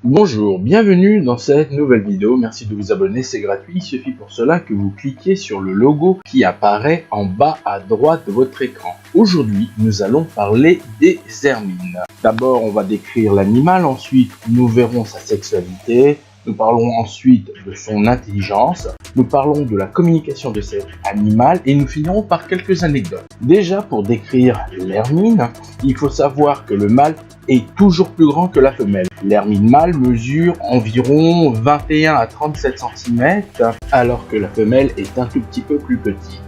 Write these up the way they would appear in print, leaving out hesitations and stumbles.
Bonjour, bienvenue dans cette nouvelle vidéo, merci de vous abonner, c'est gratuit, il suffit pour cela que vous cliquiez sur le logo qui apparaît en bas à droite de votre écran. Aujourd'hui, nous allons parler des hermines. D'abord, on va décrire l'animal, ensuite nous verrons sa sexualité, nous parlons ensuite de son intelligence, nous parlons de la communication de cet animal et nous finirons par quelques anecdotes. Déjà, pour décrire l'hermine, il faut savoir que le mâle est toujours plus grand que la femelle. L'hermine mâle mesure environ 21 à 37 cm, alors que la femelle est un tout petit peu plus petite.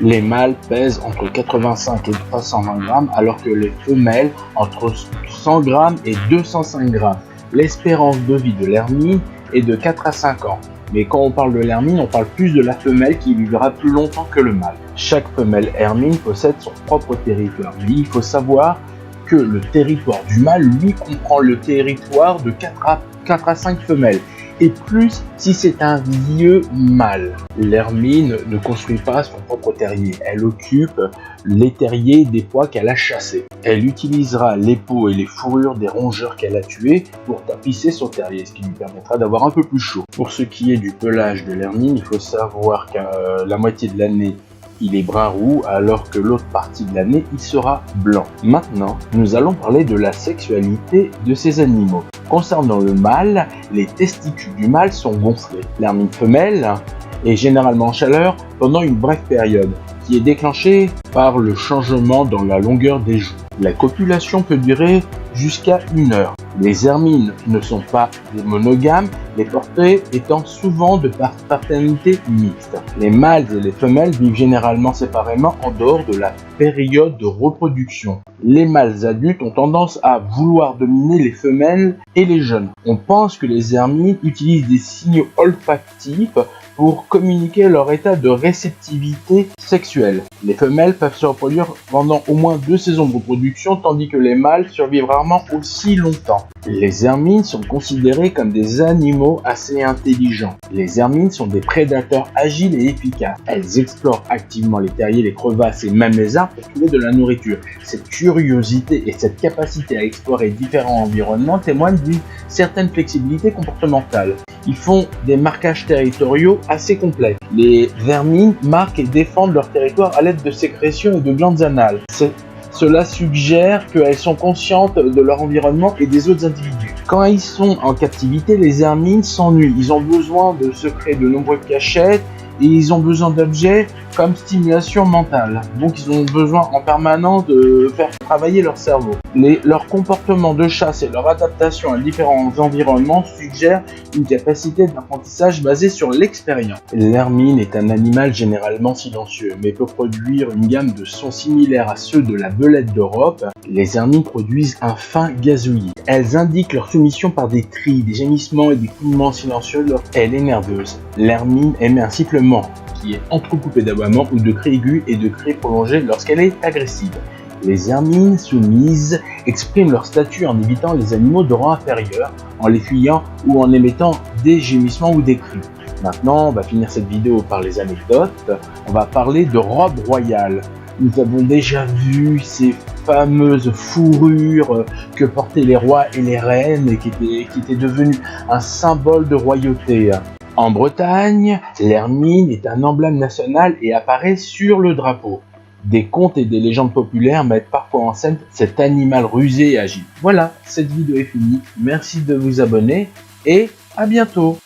Les mâles pèsent entre 85 et 320 grammes, alors que les femelles entre 100 grammes et 205 grammes. L'espérance de vie de l'hermine est de 4 à 5 ans. Mais quand on parle de l'hermine, on parle plus de la femelle qui vivra plus longtemps que le mâle. Chaque femelle hermine possède son propre territoire. Mais il faut savoir que le territoire du mâle, lui, comprend le territoire de 4 à 5 femelles. Et plus si c'est un vieux mâle. L'hermine ne construit pas son propre terrier. Elle occupe les terriers des proies qu'elle a chassés. Elle utilisera les peaux et les fourrures des rongeurs qu'elle a tués pour tapisser son terrier, ce qui lui permettra d'avoir un peu plus chaud. Pour ce qui est du pelage de l'hermine, il faut savoir que la moitié de l'année, il est brun roux, alors que l'autre partie de l'année, il sera blanc. Maintenant, nous allons parler de la sexualité de ces animaux. Concernant le mâle, les testicules du mâle sont gonflés. L'hermine femelle est généralement en chaleur pendant une brève période, qui est déclenchée par le changement dans la longueur des joues. La copulation peut durer jusqu'à 1 heure. Les hermines ne sont pas des monogames, les portées étant souvent de paternité mixte. Les mâles et les femelles vivent généralement séparément en dehors de la période de reproduction. Les mâles adultes ont tendance à vouloir dominer les femelles et les jeunes. On pense que les hermines utilisent des signaux olfactifs pour communiquer leur état de réceptivité sexuelle. Les femelles peuvent se reproduire pendant au moins 2 saisons de reproduction, tandis que les mâles survivent rarement aussi longtemps. Les hermines sont considérées comme des animaux assez intelligents. Les hermines sont des prédateurs agiles et efficaces. Elles explorent activement les terriers, les crevasses et même les arbres pour trouver de la nourriture. Cette curiosité et cette capacité à explorer différents environnements témoignent d'une certaine flexibilité comportementale. Ils font des marquages territoriaux assez complets. Les hermines marquent et défendent leur territoire à l'aide de sécrétions et de glandes anales. Cela suggère qu'elles sont conscientes de leur environnement et des autres individus. Quand ils sont en captivité, les hermines s'ennuient. Ils ont besoin de se créer de nombreuses cachettes et ils ont besoin d'objets comme stimulation mentale. Donc ils ont besoin en permanence de faire travailler leur cerveau. Leur comportement de chasse et leur adaptation à différents environnements suggèrent une capacité d'apprentissage basée sur l'expérience. L'hermine est un animal généralement silencieux, mais peut produire une gamme de sons similaires à ceux de la belette d'Europe. Les hermines produisent un fin gazouillis. Elles indiquent leur soumission par des cris, des gémissements et des couinements silencieux. Elle est nerveuse. L'hermine émet un sifflement qui est entrecoupé d'aboiements ou de cris aigus et de cris prolongés lorsqu'elle est agressive. Les hermines soumises expriment leur statut en évitant les animaux de rang inférieur, en les fuyant ou en émettant des gémissements ou des cris. Maintenant, on va finir cette vidéo par les anecdotes. On va parler de robe royale. Nous avons déjà vu ces fameuses fourrures que portaient les rois et les reines et qui étaient devenues un symbole de royauté. En Bretagne, l'hermine est un emblème national et apparaît sur le drapeau. Des contes et des légendes populaires mettent parfois en scène cet animal rusé et agile. Voilà, cette vidéo est finie. Merci de vous abonner et à bientôt.